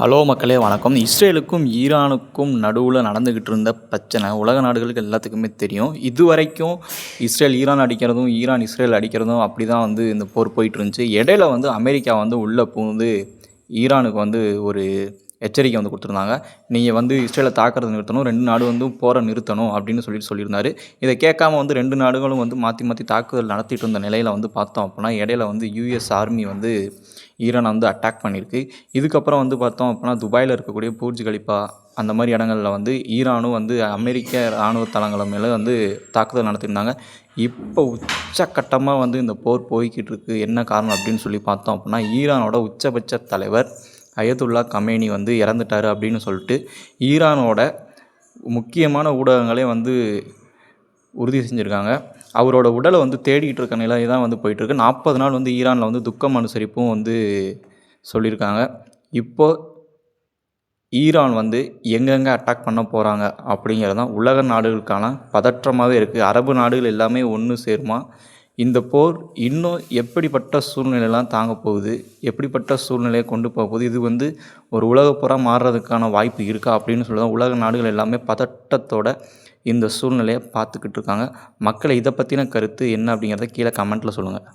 Hello மக்களே வணக்கம். இஸ்ரேலுக்கும் ஈரானுக்கும் நடுவில் நடந்துக்கிட்டு இருந்த பிரச்சனை உலக நாடுகளுக்கு எல்லாத்துக்குமே தெரியும். இதுவரைக்கும் இஸ்ரேல் ஈரான் அடிக்கிறதும், ஈரான் இஸ்ரேல் அடிக்கிறதும் அப்படி தான் இந்த போர் போயிட்டு இருந்துச்சு. இடையில அமெரிக்கா உள்ளே புகுந்து ஈரானுக்கு ஒரு எச்சரிக்கை கொடுத்துருந்தாங்க. நீங்கள் இஸ்ரேலை தாக்குறதை நிறுத்தணும், 2 நாடு போரை நிறுத்தணும் அப்படின்னு சொல்லியிருந்தாரு. இதை கேட்காம 2 நாடுகளும் மாற்றி மாற்றி தாக்குதல் நடத்திட்டு இருந்த நிலையில் பார்த்தோம் அப்படின்னா இடையில யுஎஸ் ஆர்மி ஈரானை அட்டாக் பண்ணியிருக்கு. இதுக்கப்புறம் பார்த்தோம் அப்படின்னா துபாயில் இருக்கக்கூடிய பூர்ஜ் கலிஃபா அந்த மாதிரி இடங்களில் ஈரானும் அமெரிக்க இராணுவ தளங்களை மேலே தாக்குதல் நடத்தியிருந்தாங்க. இப்போ உச்சக்கட்டமாக இந்த போர் போய்கிட்டு இருக்குது. என்ன காரணம் அப்படின்னு பார்த்தோம் அப்படின்னா ஈரானோட உச்சபட்ச தலைவர் அயதுல்லா கமேனி இறந்துட்டார் அப்படின்னு சொல்லிட்டு ஈரானோட முக்கியமான ஊடகங்களே உறுதி செஞ்சுருக்காங்க. அவரோட உடலை தேடிக்கிட்டு இருக்க நிலை தான் போயிட்டுருக்கு. 40 நாள் ஈரானில் துக்கம் அனுசரிப்பும் சொல்லியிருக்காங்க. இப்போது ஈரான் எங்கெங்கே அட்டாக் பண்ண போகிறாங்க அப்படிங்கிறது தான் உலக நாடுகளுக்கான பதற்றமாகவே இருக்குது. அரபு நாடுகள் எல்லாமே ஒன்று சேருமா? இந்த போர் இன்னும் எப்படிப்பட்ட சூழ்நிலையெல்லாம் தாங்க போகுது, எப்படிப்பட்ட சூழ்நிலையை கொண்டு போகுது, இது ஒரு உலகப்போராக மாறுறதுக்கான வாய்ப்பு இருக்கா அப்படின்னு சொல்லி தான் உலக நாடுகள் எல்லாமே பதட்டத்தோட இந்த சூழ்நிலையை பார்த்துக்கிட்டு இருக்காங்க. மக்களை இதை பற்றின கருத்து என்ன அப்படிங்கிறத கீழே கமெண்ட்டில் சொல்லுங்கள்.